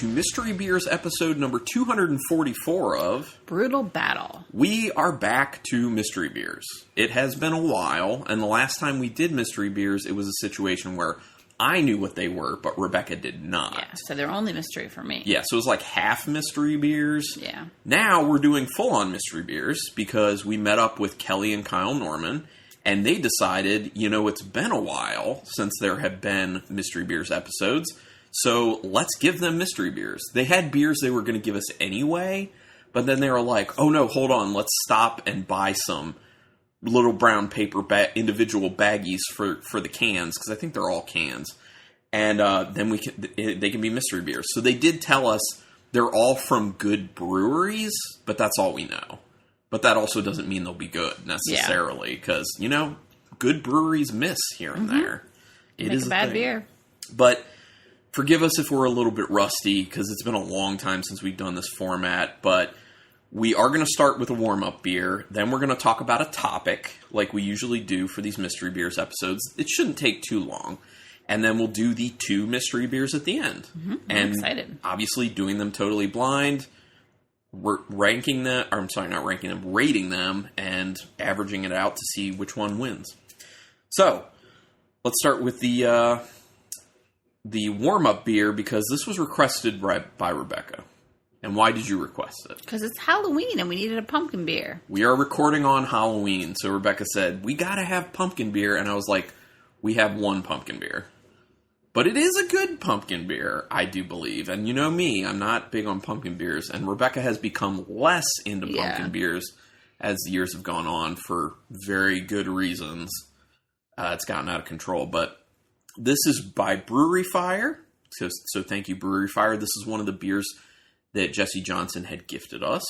to Mystery Beers episode number 244 of Brutal Battle. We are back to Mystery Beers. It has been a while, and the last time we did Mystery Beers, it was a situation where I knew what they were, but Rebecca did not. Yeah, so they're only mystery for me. Yeah, so it was like half Mystery Beers. Yeah. Now we're doing full-on Mystery Beers because we met up with Kelli and Kyle Norman, and they decided, it's been a while since there have been Mystery Beers episodes, so let's give them Mystery Beers. They had beers they were going to give us anyway, but then they were like, oh no, hold on, let's stop and buy some little brown paper individual baggies for the cans, because I think they're all cans. And then they can be Mystery Beers. So they did tell us they're all from good breweries, but that's all we know. But that also doesn't mean they'll be good, necessarily, because, good breweries miss here and there. It is a bad beer. But forgive us if we're a little bit rusty, because it's been a long time since we've done this format, but we are going to start with a warm-up beer, then we're going to talk about a topic, like we usually do for these Mystery Beers episodes. It shouldn't take too long. And then we'll do the 2 Mystery Beers at the end. I'm excited. Obviously doing them totally blind, rating them, and averaging it out to see which one wins. So, let's start with the warm-up beer, because this was requested by Rebecca. And why did you request it? Because it's Halloween and we needed a pumpkin beer. We are recording on Halloween, so Rebecca said, we gotta have pumpkin beer, and I was like, we have one pumpkin beer. But it is a good pumpkin beer, I do believe. And you know me, I'm not big on pumpkin beers, and Rebecca has become less into pumpkin beers as the years have gone on for very good reasons. It's gotten out of control, but this is by Brewery Fire, so thank you, Brewery Fire. This is one of the beers that Jesse Johnson had gifted us,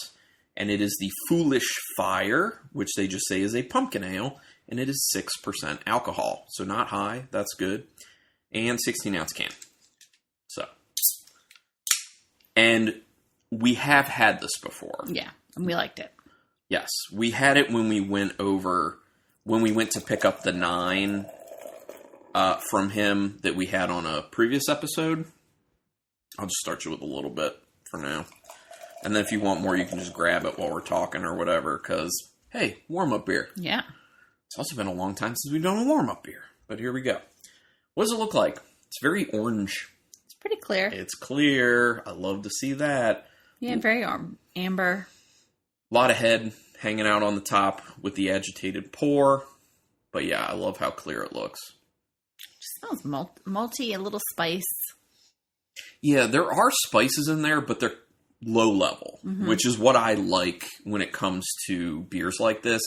and it is the Foolish Fire, which they just say is a pumpkin ale, and it is 6% alcohol, so not high, that's good, and 16-ounce can. So, and we have had this before. Yeah, and we liked it. Yes, we had it when we went to pick up the 9 from him that we had on a previous episode. I'll just start you with a little bit for now. And then if you want more, you can just grab it while we're talking or whatever, because, hey, warm-up beer. Yeah. It's also been a long time since we've done a warm-up beer, but here we go. What does it look like? It's very orange. It's pretty clear. It's clear. I love to see that. Yeah, very amber. A lot of head hanging out on the top with the agitated pour. But yeah, I love how clear it looks. It smells malty, a little spice. Yeah, there are spices in there, but they're low level, which is what I like when it comes to beers like this.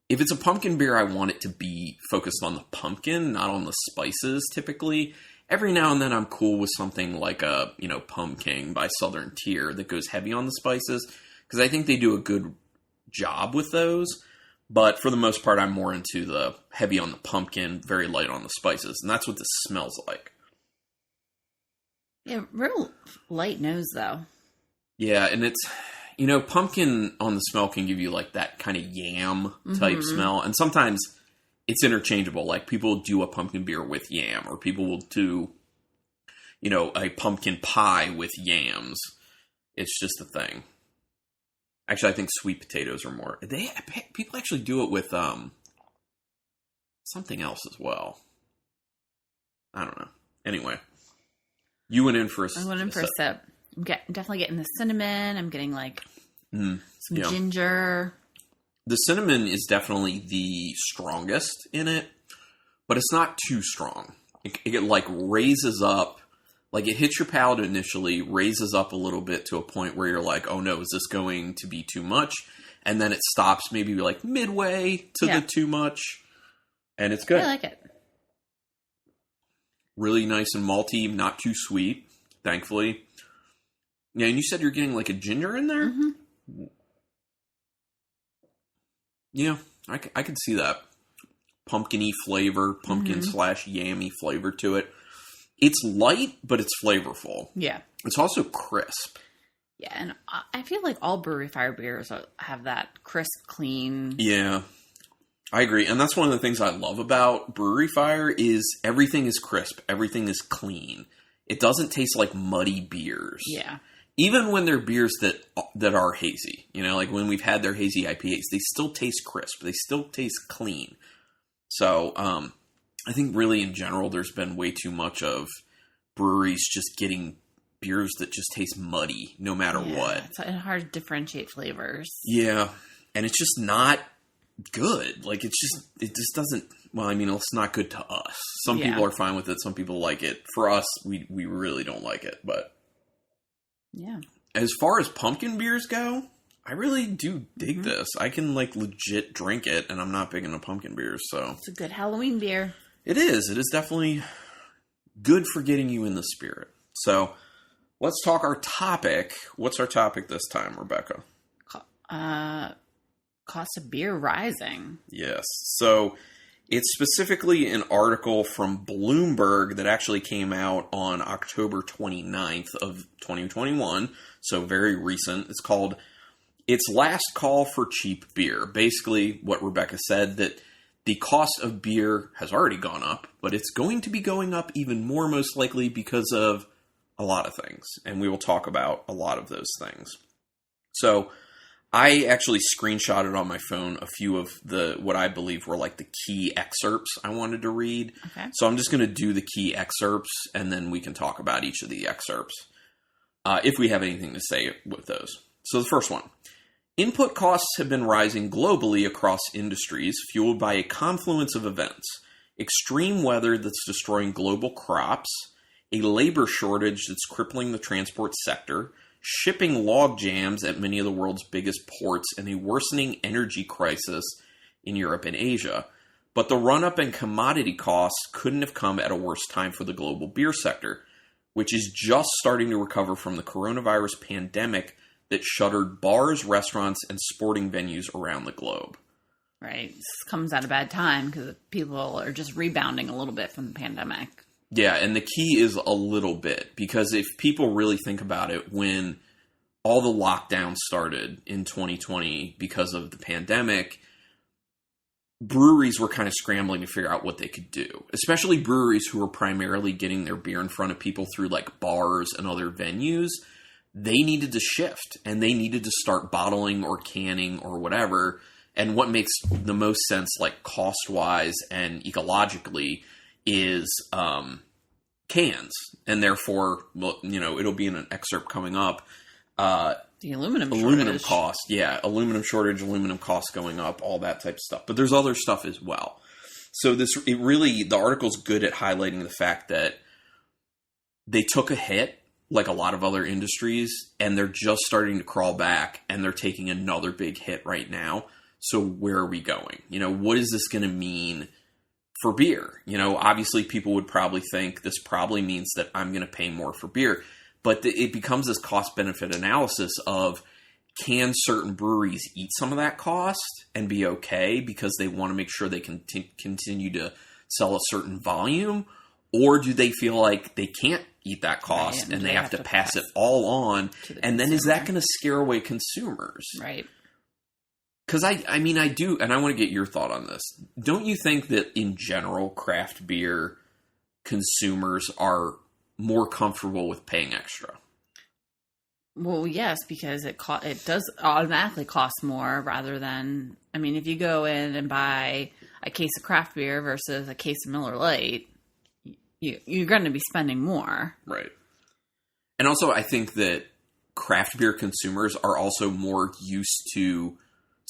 If it's a pumpkin beer, I want it to be focused on the pumpkin, not on the spices, typically. Every now and then I'm cool with something like a, Pumpkin by Southern Tier that goes heavy on the spices, because I think they do a good job with those. But for the most part, I'm more into the heavy on the pumpkin, very light on the spices. And that's what this smells like. Yeah, real light nose, though. Yeah, and it's, pumpkin on the smell can give you, like, that kind of yam type smell. And sometimes it's interchangeable. Like, people do a pumpkin beer with yam, or people will do, a pumpkin pie with yams. It's just a thing. Actually, I think sweet potatoes are more... People actually do it with something else as well. I don't know. Anyway. You went in for a sip. I went in for a sip. I'm definitely getting the cinnamon. I'm getting, some ginger. The cinnamon is definitely the strongest in it, but it's not too strong. It raises up. Like, it hits your palate initially, raises up a little bit to a point where you're like, oh no, is this going to be too much? And then it stops maybe midway to the too much. And it's good. I like it. Really nice and malty, not too sweet, thankfully. Yeah, and you said you're getting a ginger in there? Mm-hmm. Yeah, I could see that. Pumpkin-y flavor, pumpkin/yammy flavor to it. It's light, but it's flavorful. Yeah. It's also crisp. Yeah, and I feel like all Brewery Fire beers have that crisp, clean. Yeah, I agree. And that's one of the things I love about Brewery Fire is everything is crisp. Everything is clean. It doesn't taste like muddy beers. Yeah. Even when they're beers that are hazy. You know, like when we've had their hazy IPAs, they still taste crisp. They still taste clean. So, I think really in general, there's been way too much of breweries just getting beers that just taste muddy no matter what. It's hard to differentiate flavors. Yeah. And it's just not good. Like, it just doesn't, well, I mean, it's not good to us. Some people are fine with it. Some people like it. For us, we really don't like it. But yeah. As far as pumpkin beers go, I really do dig this. I can, like, legit drink it, and I'm not big into pumpkin beers, so. It's a good Halloween beer. It is. It is definitely good for getting you in the spirit. So, let's talk our topic. What's our topic this time, Rebecca? Cost of beer rising. Yes. So, it's specifically an article from Bloomberg that actually came out on October 29th of 2021. So, very recent. It's called It's Last Call for Cheap Beer. Basically, what Rebecca said, that the cost of beer has already gone up, but it's going to be going up even more, most likely, because of a lot of things. And we will talk about a lot of those things. So, I actually screenshotted on my phone a few of what I believe were like the key excerpts I wanted to read. Okay. So I'm just going to do the key excerpts, and then we can talk about each of the excerpts, if we have anything to say with those. So the first one. Input costs have been rising globally across industries, fueled by a confluence of events. Extreme weather that's destroying global crops, a labor shortage that's crippling the transport sector, shipping log jams at many of the world's biggest ports, and a worsening energy crisis in Europe and Asia. But the run-up in commodity costs couldn't have come at a worse time for the global beer sector, which is just starting to recover from the coronavirus pandemic that shuttered bars, restaurants, and sporting venues around the globe. Right. This comes at a bad time because people are just rebounding a little bit from the pandemic. Yeah, and the key is a little bit, because if people really think about it, when all the lockdowns started in 2020 because of the pandemic, breweries were kind of scrambling to figure out what they could do, especially breweries who were primarily getting their beer in front of people through like bars and other venues. They needed to shift, and they needed to start bottling or canning or whatever. And what makes the most sense, like cost-wise and ecologically, is cans. And therefore, well, you know, it'll be in an excerpt coming up. The aluminum shortage. Cost. Yeah, aluminum shortage, aluminum costs going up, all that type of stuff. But there's other stuff as well. So the article's good at highlighting the fact that they took a hit, like a lot of other industries, and they're just starting to crawl back, and they're taking another big hit right now. So where are we going? You know, what is this going to mean for beer? You know, obviously people would probably think this probably means that I'm going to pay more for beer, but it becomes this cost-benefit analysis of, can certain breweries eat some of that cost and be okay because they want to make sure they can continue to sell a certain volume? Or do they feel like they can't eat that cost, right, and they have to pass it all on? And then is that going to scare away consumers? Right. Because I mean, I do, and I want to get your thought on this. Don't you think that in general, craft beer consumers are more comfortable with paying extra? Well, yes, because it does automatically cost more rather than, I mean, if you go in and buy a case of craft beer versus a case of Miller Lite, you're going to be spending more. Right. And also, I think that craft beer consumers are also more used to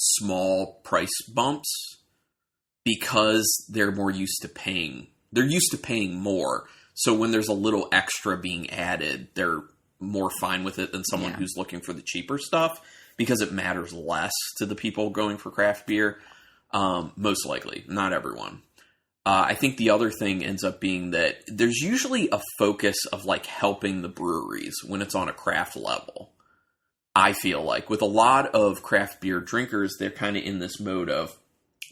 small price bumps because they're more used to paying. They're used to paying more. So when there's a little extra being added, they're more fine with it than someone who's looking for the cheaper stuff, because it matters less to the people going for craft beer. Most likely, not everyone. I think the other thing ends up being that there's usually a focus of like helping the breweries when it's on a craft level. I feel like with a lot of craft beer drinkers, they're kind of in this mode of,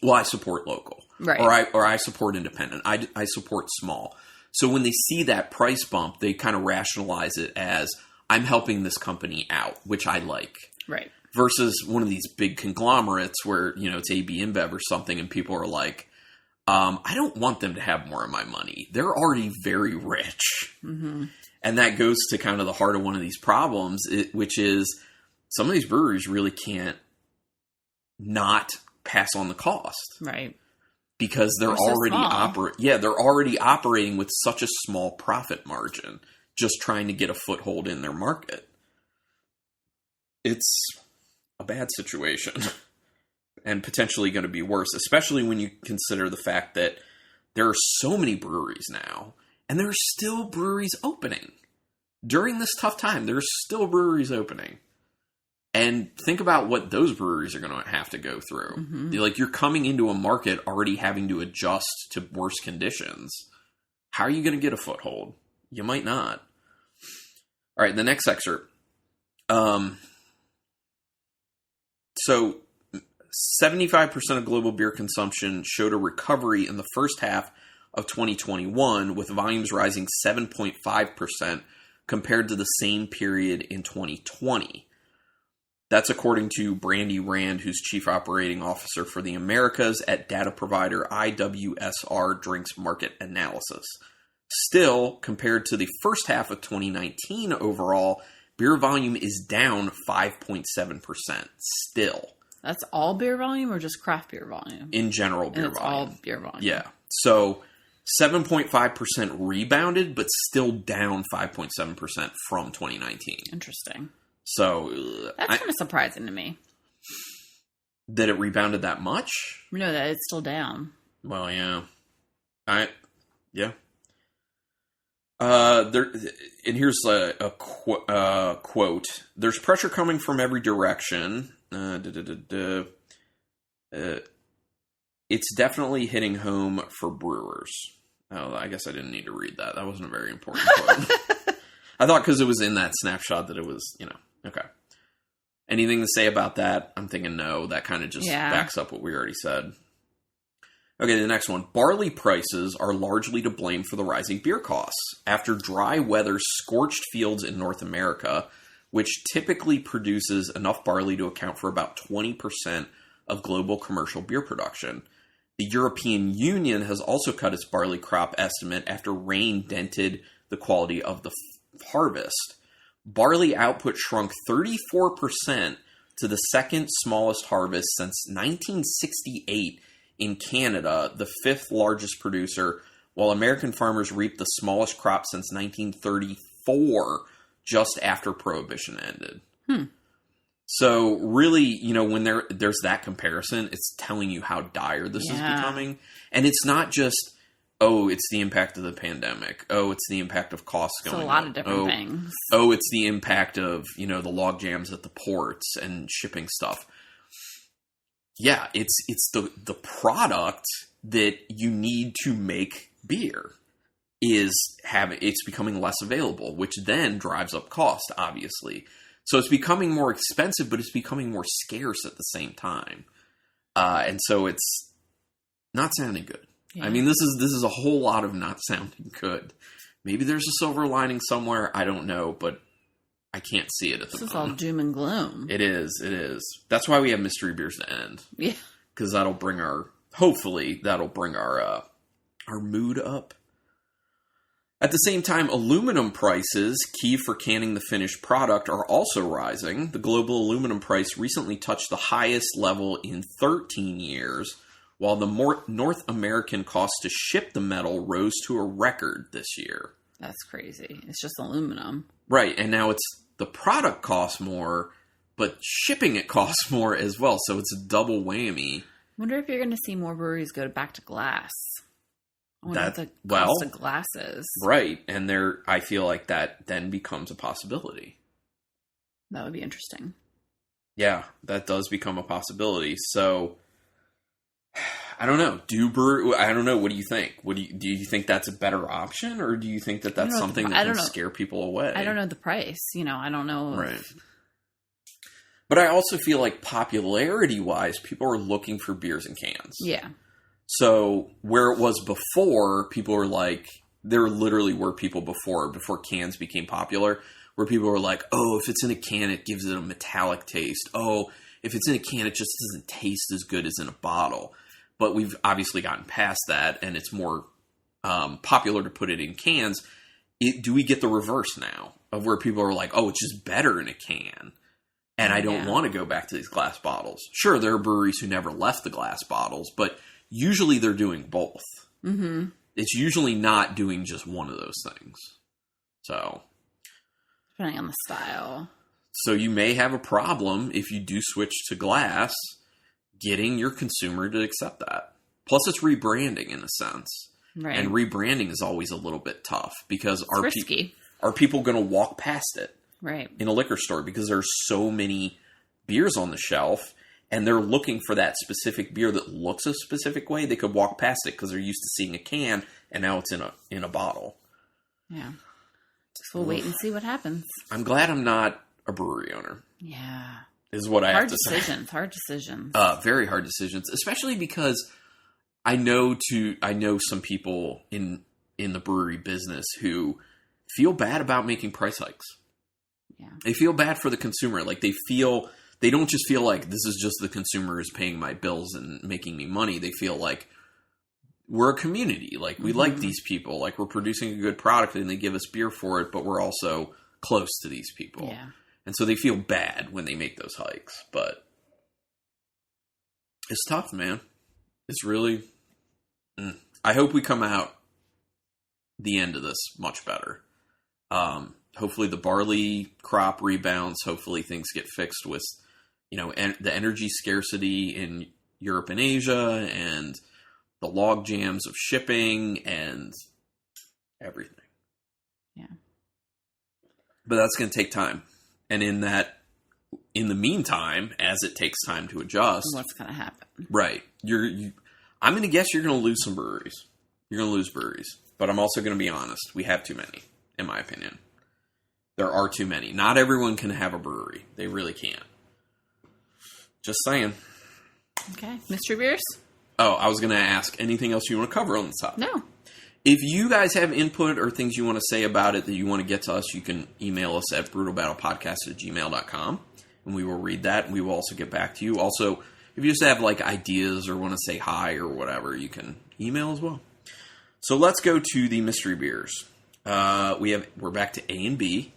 well, I support local, right, or I support independent. I support small. So when they see that price bump, they kind of rationalize it as, I'm helping this company out, which I like. Right. Versus one of these big conglomerates where, you know, it's AB InBev or something, and people are like, I don't want them to have more of my money. They're already very rich. Mm-hmm. And that goes to kind of the heart of one of these problems, which is some of these breweries really can't not pass on the cost. Right. Because they're already they're already operating with such a small profit margin, just trying to get a foothold in their market. It's a bad situation and potentially going to be worse, especially when you consider the fact that there are so many breweries now, and there are still breweries opening. During this tough time, there are still breweries opening. And think about what those breweries are going to have to go through. Mm-hmm. You're coming into a market already having to adjust to worse conditions. How are you going to get a foothold? You might not. All right, the next excerpt. So 75% of global beer consumption showed a recovery in the first half of 2021, with volumes rising 7.5% compared to the same period in 2020. That's according to Brandy Rand, who's Chief Operating Officer for the Americas at data provider IWSR Drinks Market Analysis. Still, compared to the first half of 2019 overall, beer volume is down 5.7%. Still. That's all beer volume or just craft beer volume? In general, beer volume. All beer volume. Yeah. So 7.5% rebounded, but still down 5.7% from 2019. Interesting. So that's kind of surprising to me. That it rebounded that much? No, that it's still down. Well, yeah. Yeah. And here's a quote. There's pressure coming from every direction. It's definitely hitting home for brewers. Oh, I guess I didn't need to read that. That wasn't a very important quote. I thought because it was in that snapshot that it was, okay. Anything to say about that? I'm thinking no. That kind of just backs up what we already said. Okay, the next one. Barley prices are largely to blame for the rising beer costs. After dry weather scorched fields in North America, which typically produces enough barley to account for about 20% of global commercial beer production. The European Union has also cut its barley crop estimate after rain dented the quality of the harvest. Barley output shrunk 34% to the second smallest harvest since 1968 in Canada, the fifth largest producer, while American farmers reaped the smallest crop since 1934, just after Prohibition ended. So really, when there's that comparison, it's telling you how dire this is becoming. And it's not just, it's the impact of the pandemic. It's the impact of costs going up. It's a lot of different things. It's the impact of, the log jams at the ports and shipping stuff. Yeah, it's the product that you need to make beer it's becoming less available, which then drives up cost, obviously. So it's becoming more expensive, but it's becoming more scarce at the same time. And so it's not sounding good. Yeah. I mean, this is a whole lot of not sounding good. Maybe there's a silver lining somewhere. I don't know, but I can't see it at the moment. This is all doom and gloom. It is. That's why we have mystery beers to end. Yeah. Because hopefully that'll bring our mood up. At the same time, aluminum prices, key for canning the finished product, are also rising. The global aluminum price recently touched the highest level in 13 years, while the North American cost to ship the metal rose to a record this year. That's crazy. It's just aluminum. Right, and now the product costs more, but shipping it costs more as well, so it's a double whammy. I wonder if you're going to see more breweries go back to glass. I wonder what the cost of glass is. Right, and I feel like that then becomes a possibility. That would be interesting. Yeah, that does become a possibility. So, I don't know. I don't know. What do you think? Do you think that's a better option, or do you think that's something that can scare people away? I don't know the price. I don't know. Right. But I also feel like popularity-wise, people are looking for beers in cans. Yeah. So where it was before, people were like, there literally were people before cans became popular, where people were like, if it's in a can, it gives it a metallic taste. If it's in a can, it just doesn't taste as good as in a bottle. But we've obviously gotten past that, and it's more popular to put it in cans. do we get the reverse now of where people are like, oh, it's just better in a can, and I don't want to go back to these glass bottles? Sure, there are breweries who never left the glass bottles, but usually they're doing both. Mm-hmm. It's usually not doing just one of those things. So, depending on the style. So you may have a problem if you do switch to glass, getting your consumer to accept that. Plus, it's rebranding in a sense. Right. And rebranding is always a little bit tough because are people going to walk past it right. in a liquor store because there's so many beers on the shelf and they're looking for that specific beer that looks a specific way? They could walk past it because they're used to seeing a can and now it's in a bottle. Yeah. So we'll wait and see what happens. I'm glad I'm not a brewery owner. Yeah. Is what I have to say. Hard decisions. Very hard decisions, especially because I know some people in the brewery business who feel bad about making price hikes. Yeah. They feel bad for the consumer. Like they don't just feel like this is just the consumer is paying my bills and making me money. They feel like we're a community. Like we like these people. Like we're producing a good product and they give us beer for it, but we're also close to these people. Yeah. And so they feel bad when they make those hikes. But it's tough, man. It's really... I hope we come out the end of this much better. Hopefully the barley crop rebounds. Hopefully things get fixed with, the energy scarcity in Europe and Asia and the log jams of shipping and everything. Yeah. But that's going to take time. And in the meantime, as it takes time to adjust... What's going to happen? Right. I'm going to guess you're going to lose some breweries. You're going to lose breweries. But I'm also going to be honest. We have too many, in my opinion. There are too many. Not everyone can have a brewery. They really can't. Just saying. Okay. Mystery beers? Oh, I was going to ask anything else you want to cover on this topic. No. If you guys have input or things you want to say about it that you want to get to us, you can email us at brutalbattlepodcast@gmail.com. And we will read that. And we will also get back to you. Also, if you just have ideas or want to say hi or whatever, you can email as well. So let's go to the mystery beers. We're back to A and B.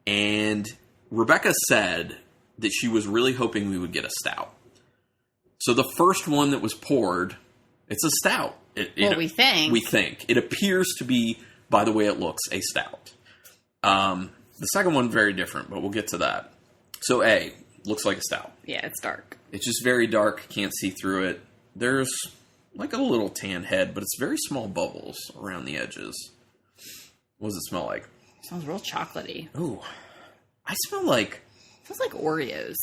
And Rebecca said that she was really hoping we would get a stout. So the first one that was poured, it's a stout. We think. We think. It appears to be, by the way it looks, a stout. The second one, very different, but we'll get to that. So A, looks like a stout. Yeah, it's dark. It's just very dark. Can't see through it. There's a little tan head, but it's very small bubbles around the edges. What does it smell like? It smells real chocolatey. Ooh. I smell like... It smells like Oreos.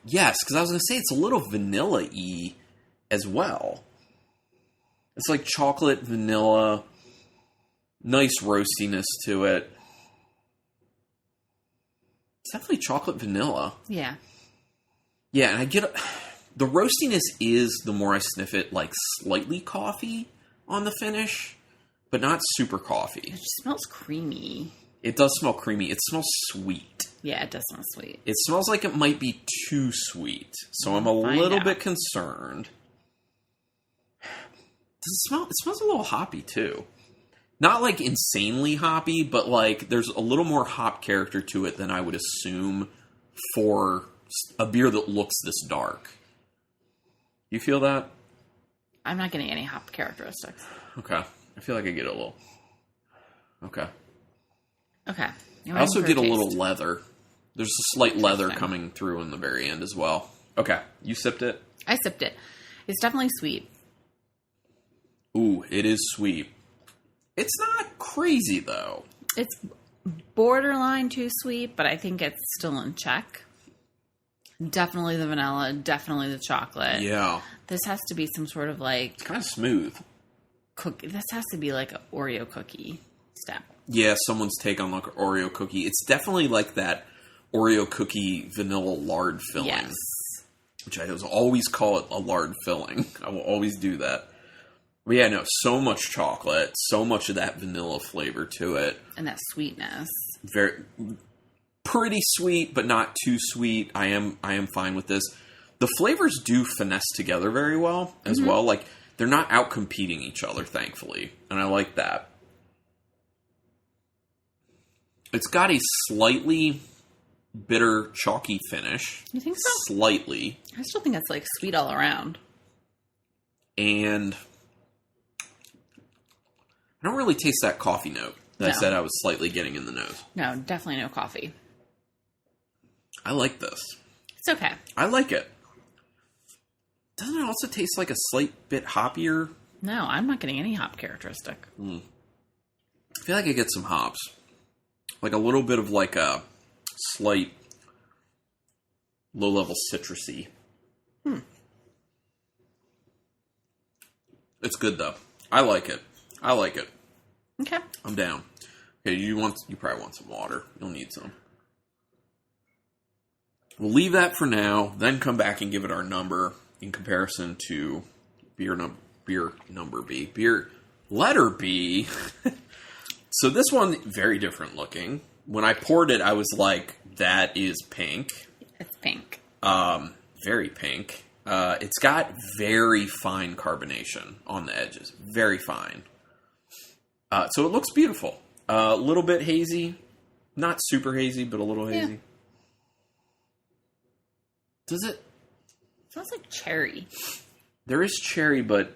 Yes, because I was going to say it's a little vanilla-y as well. It's like chocolate, vanilla, nice roastiness to it. It's definitely chocolate vanilla. Yeah. Yeah, and I get... The roastiness is, the more I sniff it, slightly coffee on the finish, but not super coffee. It just smells creamy. It does smell creamy. It smells sweet. Yeah, it does smell sweet. It smells like it might be too sweet, so I'm a little bit concerned. Does it smell? It smells a little hoppy, too. Not, insanely hoppy, but, there's a little more hop character to it than I would assume for a beer that looks this dark. You feel that? I'm not getting any hop characteristics. Okay. I feel like I get a little. Okay. Okay. I also get a little leather. There's a slight leather coming through in the very end as well. Okay. You sipped it? I sipped it. It's definitely sweet. Ooh, it is sweet. It's not crazy, though. It's borderline too sweet, but I think it's still in check. Definitely the vanilla, definitely the chocolate. Yeah. This has to be some sort of It's kind of smooth. Cookie. This has to be an Oreo cookie stout. Yeah, someone's take on an Oreo cookie. It's definitely like that Oreo cookie vanilla lard filling. Yes. Which I always call it a lard filling. I will always do that. But yeah, no, so much chocolate, so much of that vanilla flavor to it. And that sweetness. Pretty sweet, but not too sweet. I am fine with this. The flavors do finesse together very well as well. They're not out competing each other, thankfully. And I like that. It's got a slightly bitter, chalky finish. You think so? Slightly. I still think it's like sweet all around. And I don't really taste that coffee note that I said I was slightly getting in the nose. No, definitely no coffee. I like this. It's okay. I like it. Doesn't it also taste like a slight bit hoppier? No, I'm not getting any hop characteristic. I feel like I get some hops. Like a little bit of like a slight low-level citrusy. It's good though. I like it. Okay. I'm down. Okay, you probably want some water. You'll need some. We'll leave that for now, then come back and give it our number in comparison to beer number B. Beer letter B. So this one, very different looking. When I poured it, I was like, that is pink. It's pink. Very pink. It's got very fine carbonation on the edges. Very fine. So it looks beautiful. A little bit hazy. Not super hazy, but a little hazy. Yeah. Does it? Smells like cherry. There is cherry, but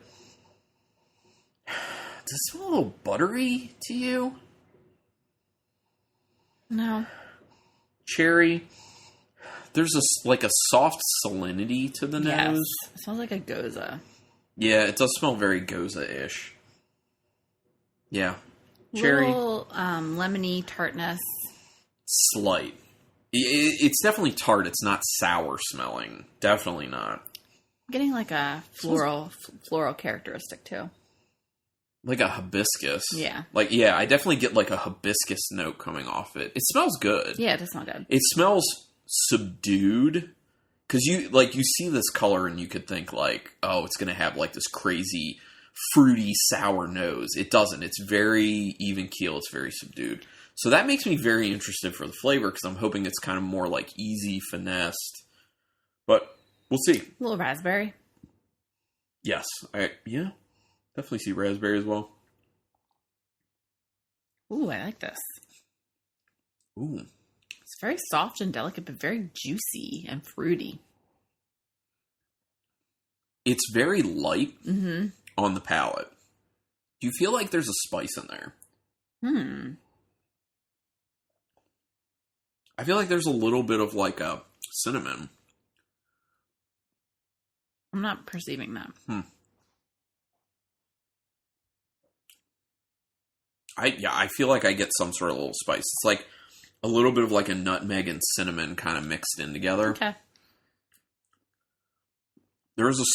does it smell a little buttery to you? No. Cherry. There's like a soft salinity to the nose. It smells like a goza. Yeah, it does smell very goza-ish. Yeah. Cherry. Little lemony tartness. Slight. It's definitely tart. It's not sour smelling. Definitely not. I'm getting like a floral characteristic too. Like a hibiscus. Yeah. I definitely get like a hibiscus note coming off it. It smells good. Yeah, it does smell good. It smells subdued. Because you see this color and you could think like, oh, it's going to have like this crazy fruity sour nose. It doesn't. It's very even keel. It's very subdued. So that makes me very interested for the flavor because I'm hoping it's kind of more like easy, finessed. But we'll see. A little raspberry. Yes. Definitely see raspberry as well. Ooh, I like this. Ooh. It's very soft and delicate, but very juicy and fruity. It's very light on the palate. Do you feel like there's a spice in there? I feel like there's a little bit of like a cinnamon. I'm not perceiving that. I feel like I get some sort of little spice. It's like a little bit of like a nutmeg and cinnamon kind of mixed in together. Okay. There's a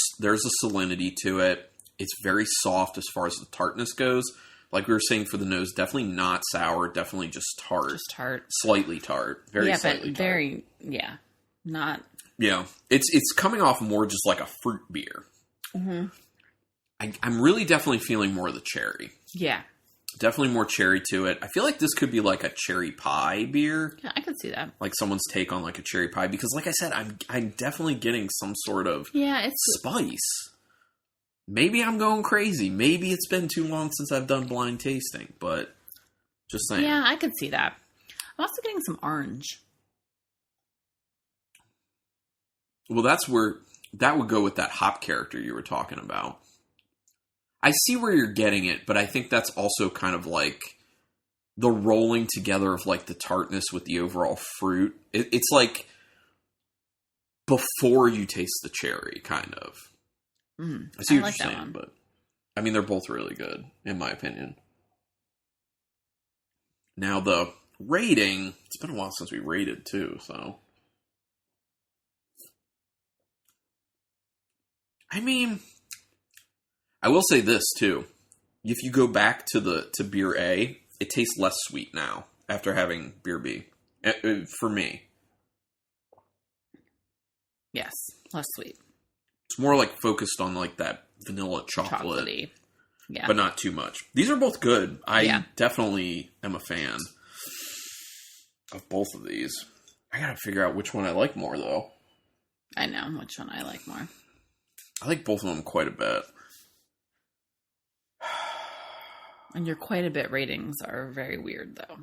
salinity to it. It's very soft as far as the tartness goes. Like we were saying for the nose, definitely not sour, definitely just tart. Just tart. Slightly tart. Very slightly tart. Not... Yeah. It's coming off more just like a fruit beer. I'm really definitely feeling more of the cherry. Yeah. Definitely more cherry to it. I feel like this could be like a cherry pie beer. Yeah, I could see that. Like someone's take on like a cherry pie. Because like I said, I'm definitely getting some sort of spice. Maybe I'm going crazy. Maybe it's been too long since I've done blind tasting. But just saying. Yeah, I could see that. I'm also getting some orange. Well, that's where that would go with that hop character you were talking about. I see where you're getting it, but I think that's also kind of like the rolling together of like the tartness with the overall fruit. It's like before you taste the cherry, kind of. I see what you're saying, but I mean, they're both really good, in my opinion. Now, the rating, it's been a while since we rated too, so. I mean, I will say this too. If you go back to beer A, it tastes less sweet now after having beer B. For me. Yes, less sweet. It's more like focused on like that vanilla chocolate. Chocolatey. Yeah. But not too much. These are both good. I definitely am a fan of both of these. I gotta figure out which one I like more though. I know which one I like more. I like both of them quite a bit. And your quite a bit ratings are very weird, though.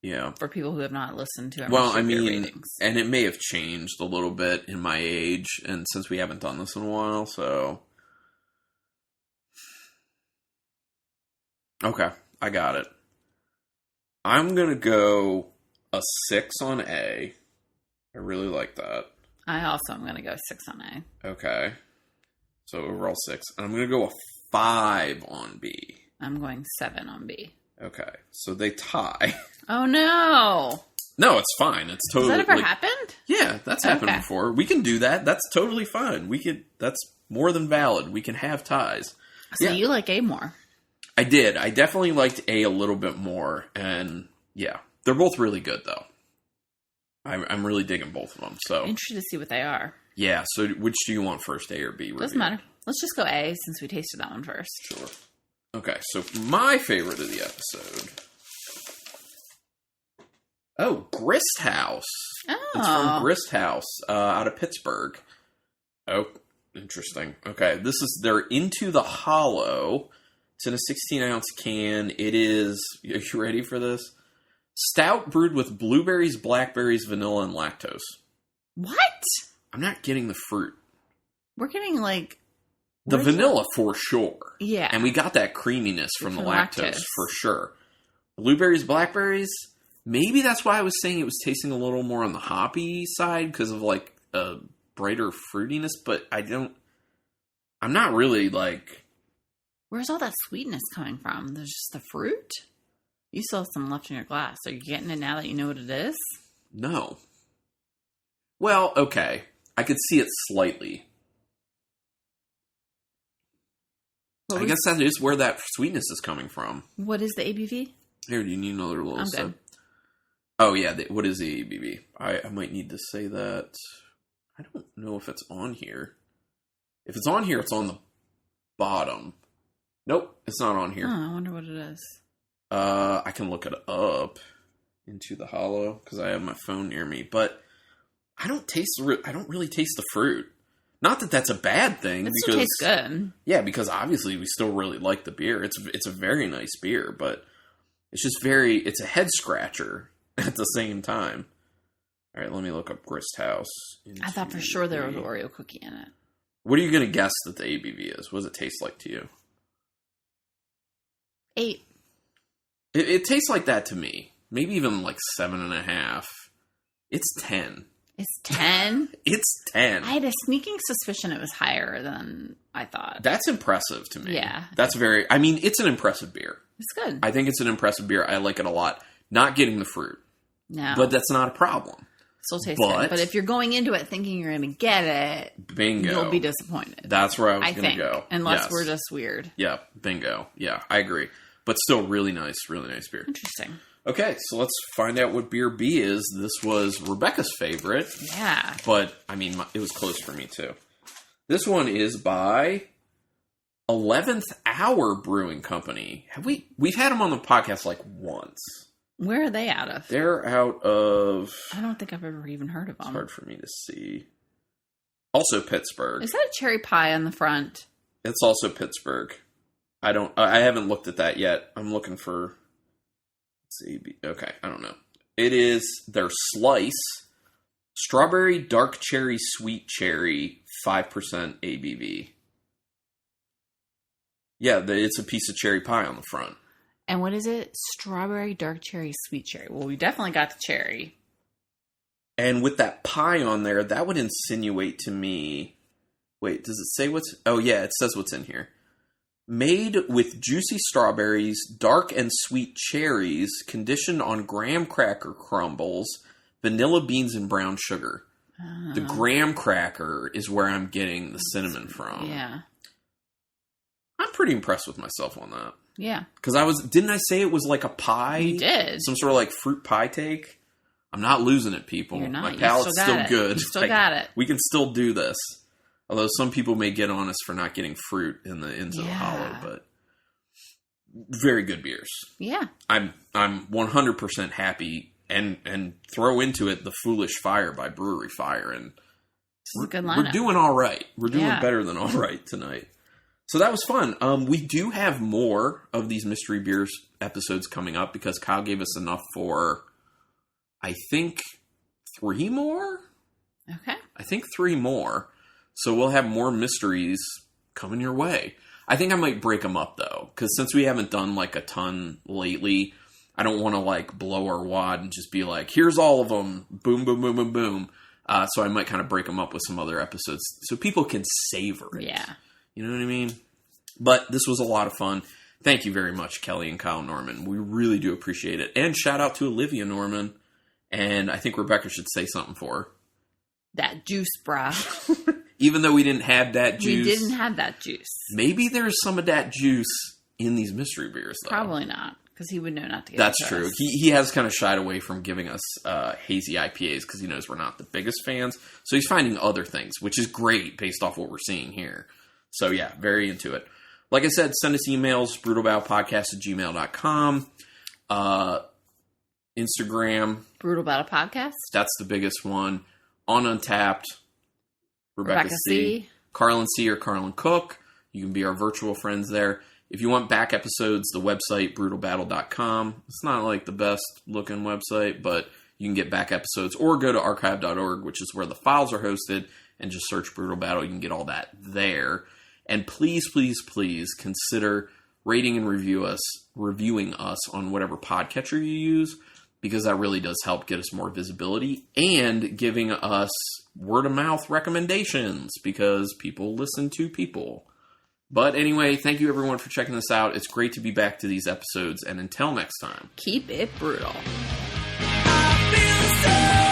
Yeah. For people who have not listened to our Well, I mystery beer mean, ratings. and it may have changed a little bit in my age, and since we haven't done this in a while, so... Okay, I got it. I'm going to go a 6 on A. I really like that. I also am going to go 6 on A. Okay. So overall 6. And I'm going to go a 5 on B. I'm going 7 on B. Okay. So they tie. Oh, no. No, it's fine. It's totally... Has that ever happened? Yeah, that's happened Okay. before. We can do that. That's totally fine. That's more than valid. We can have ties. So you like A more. I did. I definitely liked A a little bit more. And yeah, they're both really good though. I'm really digging both of them. So Interested to see what they are. yeah. So which do you want first, A or B? Review? Doesn't matter. Let's just go A since we tasted that one first. Sure. Okay. So my favorite of the episode. Oh, Grist House. Oh. It's from Grist House out of Pittsburgh. Oh, interesting. Okay. They're Into the Hollow. It's in a 16-ounce can. It is, are you ready for this? Stout brewed with blueberries, blackberries, vanilla, and lactose. What? I'm not getting the fruit. We're getting like... The vanilla for sure. Yeah. And we got that creaminess from the From lactose for sure. Blueberries, blackberries, maybe that's why I was saying it was tasting a little more on the hoppy side because of like a brighter fruitiness, but I'm not really like... Where's all that sweetness coming from? There's just the fruit? You still have some left in your glass. Are you getting it now that you know what it is? No. Well, okay. I could see it slightly. I guess that is where that sweetness is coming from. What is the ABV? Here, do you need another little I'm sip? good. Oh, yeah. What is the ABV? I might need to say that. I don't know if it's on here. If it's on here, it's on the bottom. Nope, it's not on here. Oh, I wonder what it is. I can look it up. Into the Hollow because I have my phone near me, but I don't really taste the fruit. Not that that's a bad thing. It still tastes good. Yeah, because obviously we still really like the beer. It's a very nice beer, but it's just it's a head scratcher at the same time. All right, let me look up Grist House. I thought for sure there was an Oreo cookie in it. What are you going to guess that the ABV is? What does it taste like to you? 8. It tastes like that to me. Maybe even like 7.5. It's 10. It's 10? It's 10. I had a sneaking suspicion it was higher than I thought. That's impressive to me. Yeah. It's an impressive beer. It's good. I think it's an impressive beer. I like it a lot. Not getting the fruit. No. But that's not a problem. Still tastes good. But if you're going into it thinking you're going to get it, bingo, you'll be disappointed. That's where I was going to go. Unless we're just weird. Yeah, bingo. Yeah, I agree. But still really nice beer. Interesting. Okay, so let's find out what beer B is. This was Rebecca's favorite. Yeah. But, I mean, it was close for me, too. This one is by 11th Hour Brewing Company. We've had them on the podcast, like, once. Where are they out of? They're out of... I don't think I've ever even heard of them. It's hard for me to see. Also Pittsburgh. Is that a cherry pie on the front? It's also Pittsburgh. I haven't looked at that yet. I'm looking for... Let's see. Okay, I don't know. It is their Slice. Strawberry, dark cherry, sweet cherry, 5% ABV. Yeah, it's a piece of cherry pie on the front. And what is it? Strawberry, dark cherry, sweet cherry. Well, we definitely got the cherry. And with that pie on there, that would insinuate to me... Wait, does it say what's... Oh, yeah, it says what's in here. Made with juicy strawberries, dark and sweet cherries, conditioned on graham cracker crumbles, vanilla beans, and brown sugar. The graham cracker is where I'm getting the cinnamon from. Yeah. I'm pretty impressed with myself on that. Yeah. Because didn't I say it was like a pie? You did. Some sort of like fruit pie take? I'm not losing it, people. You're not. My palate's still good. You still got it. We can still do this. Although some people may get on us for not getting fruit into the Hollow, but very good beers. Yeah. I'm 100% happy and throw into it the Foolish Fire by Brewery Fire, and This is a good lineup. we're doing all right. We're doing better than all right tonight. So that was fun. We do have more of these mystery beers episodes coming up because Kyle gave us enough for I think 3 more. Okay. I think 3 more. So we'll have more mysteries coming your way. I think I might break them up, though, because since we haven't done, like, a ton lately, I don't want to, like, blow our wad and just be like, here's all of them, boom, boom, boom, boom, boom. So I might kind of break them up with some other episodes so people can savor it. Yeah. You know what I mean? But this was a lot of fun. Thank you very much, Kelli and Kyle Norman. We really do appreciate it. And shout out to Olivia Norman. And I think Rebecca should say something for her. That juice, brah. Even though we didn't have that juice. We didn't have that juice. Maybe there's some of that juice in these mystery beers, though. Probably not, because he would know not to give That's it to true. us. He has kind of shied away from giving us hazy IPAs because he knows we're not the biggest fans. So he's finding other things, which is great based off what we're seeing here. So yeah, very into it. Like I said, send us emails, brutalbattlepodcast@gmail.com. Instagram. Brutal Battle Podcast. That's the biggest one. On Untapped. Rebecca C. Carlin C. or Carlin Cook. You can be our virtual friends there. If you want back episodes, the website, brutalbattle.com. It's not like the best looking website, but you can get back episodes or go to archive.org, which is where the files are hosted, and just search Brutal Battle. You can get all that there. And please, please, please consider rating and reviewing us on whatever podcatcher you use, because that really does help get us more visibility, and giving us word-of-mouth recommendations, because people listen to people. But anyway, thank you everyone for checking this out. It's great to be back to these episodes, and until next time, keep it brutal. I feel so